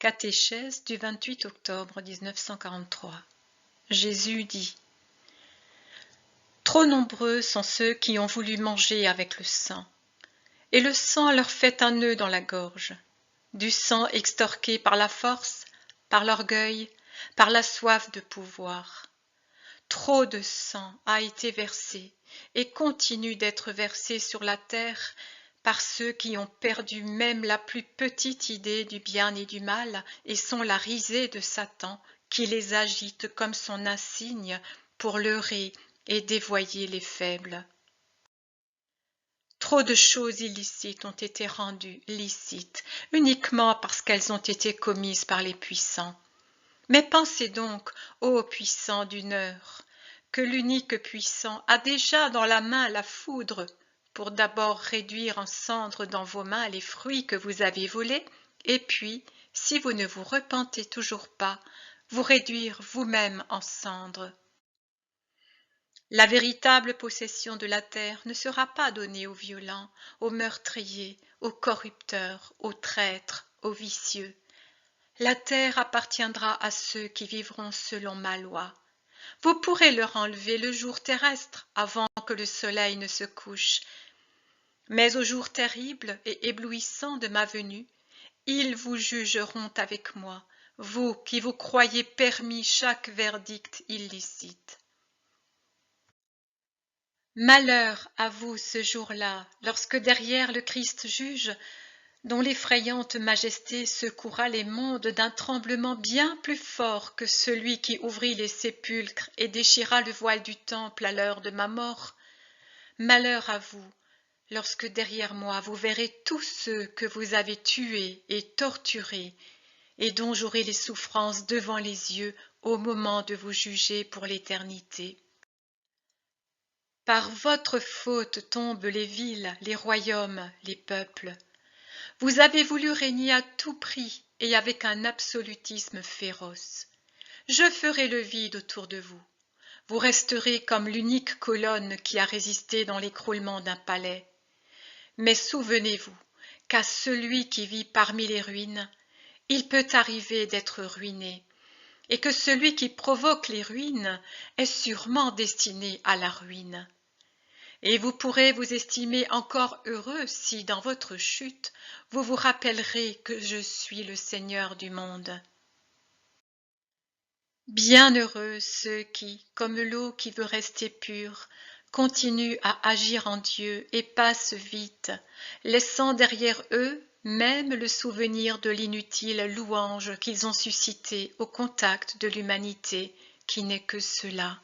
Catéchèse du 28 octobre 1943. Jésus dit : Trop nombreux sont ceux qui ont voulu manger avec le sang, et le sang leur fait un nœud dans la gorge, du sang extorqué par la force, par l'orgueil, par la soif de pouvoir. Trop de sang a été versé et continue d'être versé sur la terre par ceux qui ont perdu même la plus petite idée du bien et du mal et sont la risée de Satan qui les agite comme son insigne pour leurrer et dévoyer les faibles. Trop de choses illicites ont été rendues licites uniquement parce qu'elles ont été commises par les puissants. Mais pensez donc, ô puissants d'une heure, que l'unique puissant a déjà dans la main la foudre pour d'abord réduire en cendres dans vos mains les fruits que vous avez volés, et puis, si vous ne vous repentez toujours pas, vous réduire vous-même en cendres. La véritable possession de la terre ne sera pas donnée aux violents, aux meurtriers, aux corrupteurs, aux traîtres, aux vicieux. La terre appartiendra à ceux qui vivront selon ma loi. Vous pourrez leur enlever le jour terrestre avant que le soleil ne se couche. Mais au jour terrible et éblouissant de ma venue, ils vous jugeront avec moi, vous qui vous croyez permis chaque verdict illicite. Malheur à vous ce jour-là, lorsque derrière le Christ juge, dont l'effrayante majesté secouera les mondes d'un tremblement bien plus fort que celui qui ouvrit les sépulcres et déchira le voile du temple à l'heure de ma mort. Malheur à vous, lorsque derrière moi vous verrez tous ceux que vous avez tués et torturés, et dont j'aurai les souffrances devant les yeux au moment de vous juger pour l'éternité. Par votre faute tombent les villes, les royaumes, les peuples. Vous avez voulu régner à tout prix et avec un absolutisme féroce. Je ferai le vide autour de vous. Vous resterez comme l'unique colonne qui a résisté dans l'écroulement d'un palais. Mais souvenez-vous qu'à celui qui vit parmi les ruines, il peut arriver d'être ruiné, et que celui qui provoque les ruines est sûrement destiné à la ruine. Et vous pourrez vous estimer encore heureux si, dans votre chute, vous vous rappellerez que je suis le Seigneur du monde. Bienheureux ceux qui, comme l'eau qui veut rester pure, continuent à agir en Dieu et passent vite, laissant derrière eux même le souvenir de l'inutile louange qu'ils ont suscité au contact de l'humanité qui n'est que cela.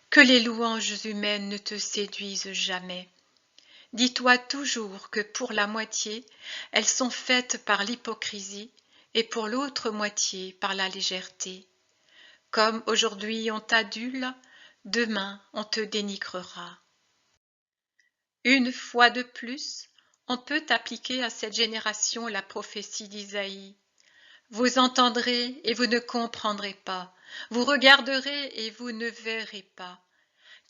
Que les louanges humaines ne te séduisent jamais. Dis-toi toujours que pour la moitié, elles sont faites par l'hypocrisie et pour l'autre moitié par la légèreté. Comme aujourd'hui on t'adule, demain on te dénigrera. Une fois de plus, on peut appliquer à cette génération la prophétie d'Isaïe. Vous entendrez et vous ne comprendrez pas, vous regarderez et vous ne verrez pas.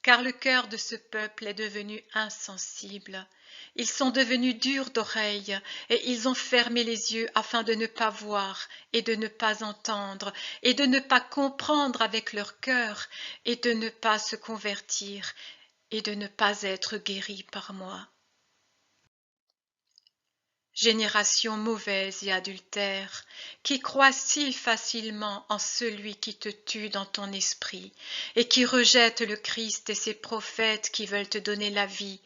Car le cœur de ce peuple est devenu insensible. Ils sont devenus durs d'oreille et ils ont fermé les yeux afin de ne pas voir et de ne pas entendre et de ne pas comprendre avec leur cœur et de ne pas se convertir et de ne pas être guéris par moi. Génération mauvaise et adultère, qui croit si facilement en celui qui te tue dans ton esprit, et qui rejette le Christ et ses prophètes qui veulent te donner la vie,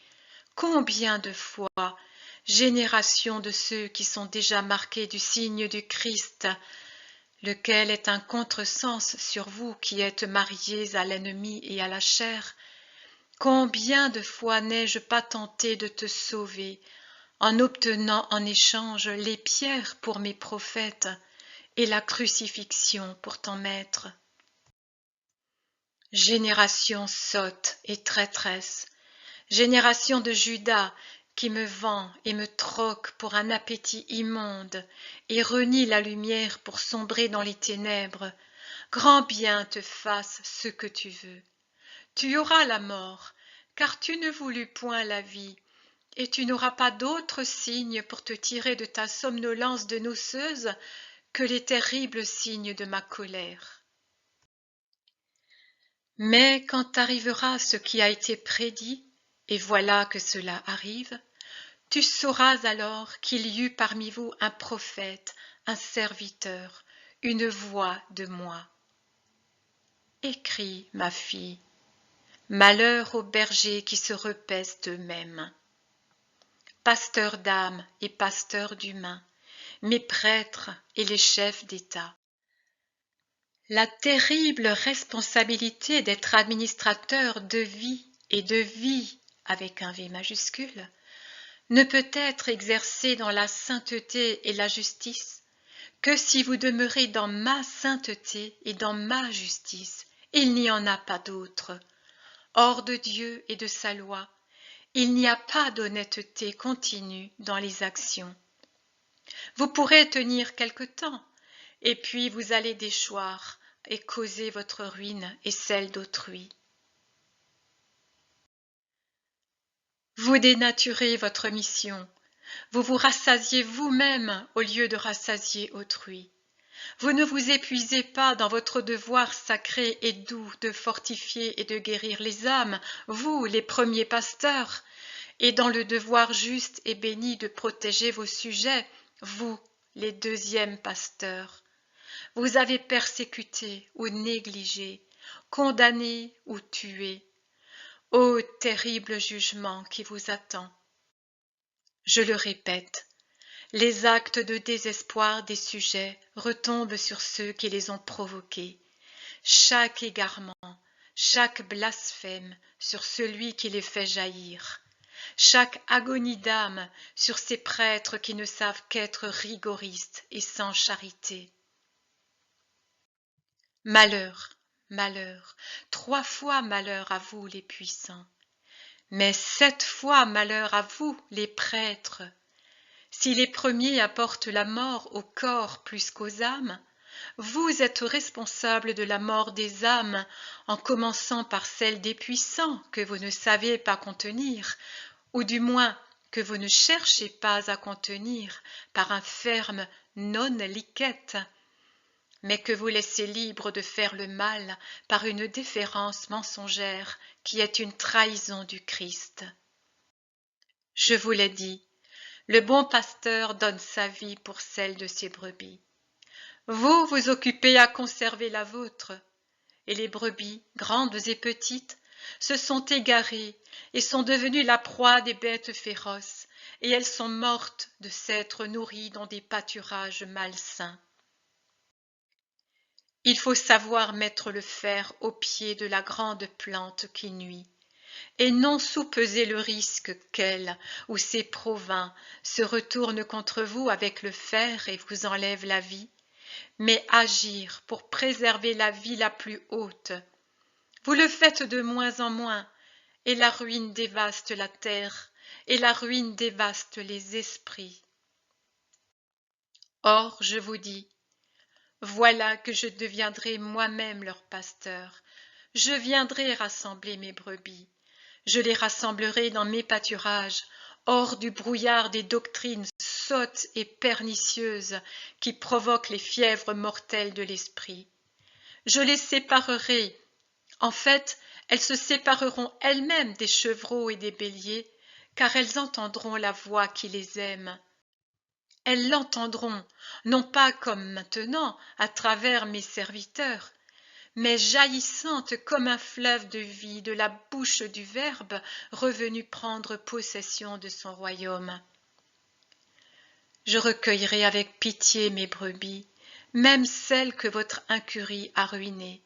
combien de fois, génération de ceux qui sont déjà marqués du signe du Christ, lequel est un contresens sur vous qui êtes mariés à l'ennemi et à la chair, combien de fois n'ai-je pas tenté de te sauver, en obtenant en échange les pierres pour mes prophètes et la crucifixion pour ton maître. Génération sotte et traîtresse, génération de Judas qui me vend et me troque pour un appétit immonde et renie la lumière pour sombrer dans les ténèbres, grand bien te fasse ce que tu veux. Tu auras la mort, car tu ne voulus point la vie, et tu n'auras pas d'autre signe pour te tirer de ta somnolence de noceuse que les terribles signes de ma colère. Mais quand arrivera ce qui a été prédit, et voilà que cela arrive, tu sauras alors qu'il y eut parmi vous un prophète, un serviteur, une voix de moi. Écris, ma fille, malheur aux bergers qui se repaissent eux-mêmes. Pasteurs d'âmes et pasteurs d'humains, mes prêtres et les chefs d'État. La terrible responsabilité d'être administrateur de vie et de vie avec un V majuscule ne peut être exercée dans la sainteté et la justice que si vous demeurez dans ma sainteté et dans ma justice. Il n'y en a pas d'autre. Hors de Dieu et de sa loi, il n'y a pas d'honnêteté continue dans les actions. Vous pourrez tenir quelque temps, et puis vous allez déchoir et causer votre ruine et celle d'autrui. Vous dénaturez votre mission, vous vous rassasiez vous-même au lieu de rassasier autrui. Vous ne vous épuisez pas dans votre devoir sacré et doux de fortifier et de guérir les âmes, vous, les premiers pasteurs, et dans le devoir juste et béni de protéger vos sujets, vous, les deuxièmes pasteurs. Vous avez persécuté ou négligé, condamné ou tué. Ô terrible jugement qui vous attend! Je le répète, les actes de désespoir des sujets retombent sur ceux qui les ont provoqués. Chaque égarement, chaque blasphème sur celui qui les fait jaillir. Chaque agonie d'âme sur ces prêtres qui ne savent qu'être rigoristes et sans charité. Malheur, malheur, 3 fois malheur à vous les puissants, mais 7 fois malheur à vous les prêtres. Si les premiers apportent la mort au corps plus qu'aux âmes, vous êtes responsables de la mort des âmes, en commençant par celle des puissants que vous ne savez pas contenir, ou du moins que vous ne cherchez pas à contenir par un ferme non-licet, mais que vous laissez libre de faire le mal par une déférence mensongère qui est une trahison du Christ. Je vous l'ai dit, le bon pasteur donne sa vie pour celle de ses brebis. Vous vous occupez à conserver la vôtre, et les brebis, grandes et petites, se sont égarées et sont devenues la proie des bêtes féroces, et elles sont mortes de s'être nourries dans des pâturages malsains. Il faut savoir mettre le fer au pied de la grande plante qui nuit, et non sous-peser le risque qu'elle ou ses provins se retournent contre vous avec le fer et vous enlèvent la vie, mais agir pour préserver la vie la plus haute. Vous le faites de moins en moins, et la ruine dévaste la terre, et la ruine dévaste les esprits. Or, je vous dis, voilà que je deviendrai moi-même leur pasteur. Je viendrai rassembler mes brebis. Je les rassemblerai dans mes pâturages, hors du brouillard des doctrines sottes et pernicieuses qui provoquent les fièvres mortelles de l'esprit. Je les séparerai. En fait, elles se sépareront elles-mêmes des chevreaux et des béliers, car elles entendront la voix qui les aime. Elles l'entendront, non pas comme maintenant, à travers mes serviteurs, mais jaillissante comme un fleuve de vie de la bouche du Verbe revenu prendre possession de son royaume. Je recueillerai avec pitié mes brebis, même celles que votre incurie a ruinées.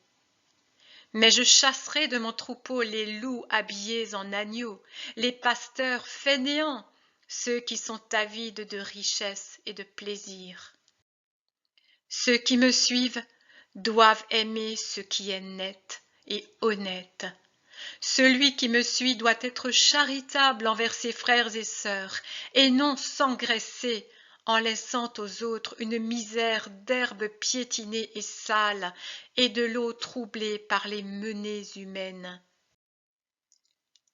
Mais je chasserai de mon troupeau les loups habillés en agneaux, les pasteurs fainéants, ceux qui sont avides de richesse et de plaisir. Ceux qui me suivent doivent aimer ce qui est net et honnête. Celui qui me suit doit être charitable envers ses frères et sœurs, et non s'engraisser en laissant aux autres une misère d'herbe piétinée et sale, et de l'eau troublée par les menées humaines.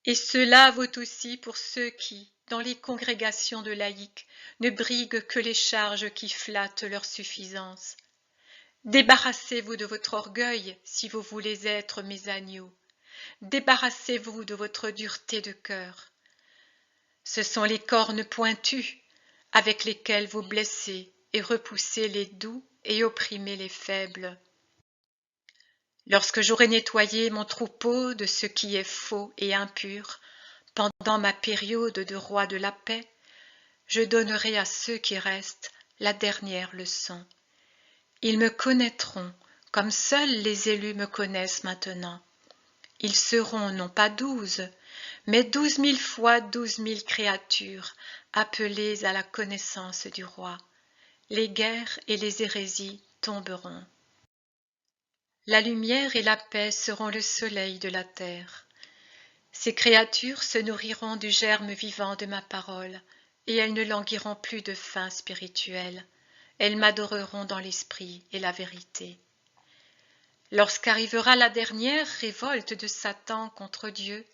Et cela vaut aussi pour ceux qui, dans les congrégations de laïcs ne briguent que les charges qui flattent leur suffisance. Débarrassez-vous de votre orgueil si vous voulez être mes agneaux. Débarrassez-vous de votre dureté de cœur. Ce sont les cornes pointues avec lesquelles vous blessez et repoussez les doux et opprimez les faibles. Lorsque j'aurai nettoyé mon troupeau de ce qui est faux et impur, pendant ma période de roi de la paix, je donnerai à ceux qui restent la dernière leçon. Ils me connaîtront comme seuls les élus me connaissent maintenant. Ils seront non pas 12, mais 12 000 fois 12 000 créatures appelées à la connaissance du roi. Les guerres et les hérésies tomberont. La lumière et la paix seront le soleil de la terre. Ces créatures se nourriront du germe vivant de ma parole, et elles ne languiront plus de faim spirituelle. Elles m'adoreront dans l'esprit et la vérité. Lorsqu'arrivera la dernière révolte de Satan contre Dieu,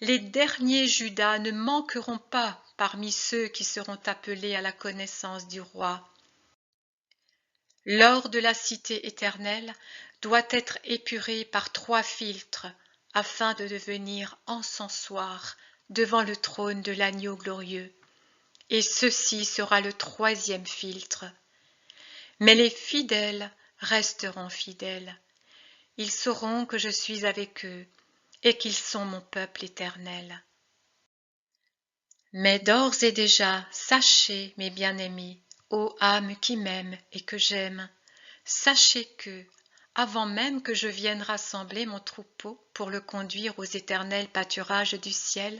les derniers Judas ne manqueront pas parmi ceux qui seront appelés à la connaissance du roi. L'or de la cité éternelle doit être épuré par 3 filtres afin de devenir encensoir devant le trône de l'agneau glorieux. Et ceci sera le 3e filtre. Mais les fidèles resteront fidèles. Ils sauront que je suis avec eux et qu'ils sont mon peuple éternel. Mais d'ores et déjà, sachez, mes bien-aimés, ô âme qui m'aime et que j'aime, sachez que, avant même que je vienne rassembler mon troupeau pour le conduire aux éternels pâturages du ciel,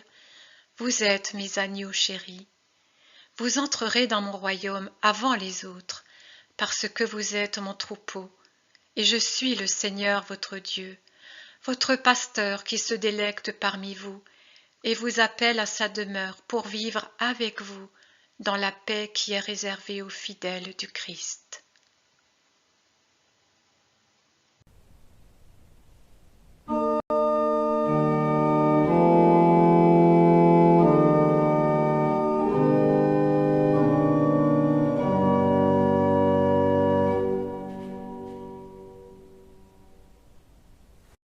vous êtes mes agneaux chéris. Vous entrerez dans mon royaume avant les autres, parce que vous êtes mon troupeau, et je suis le Seigneur votre Dieu, votre pasteur qui se délecte parmi vous, et vous appelle à sa demeure pour vivre avec vous dans la paix qui est réservée aux fidèles du Christ.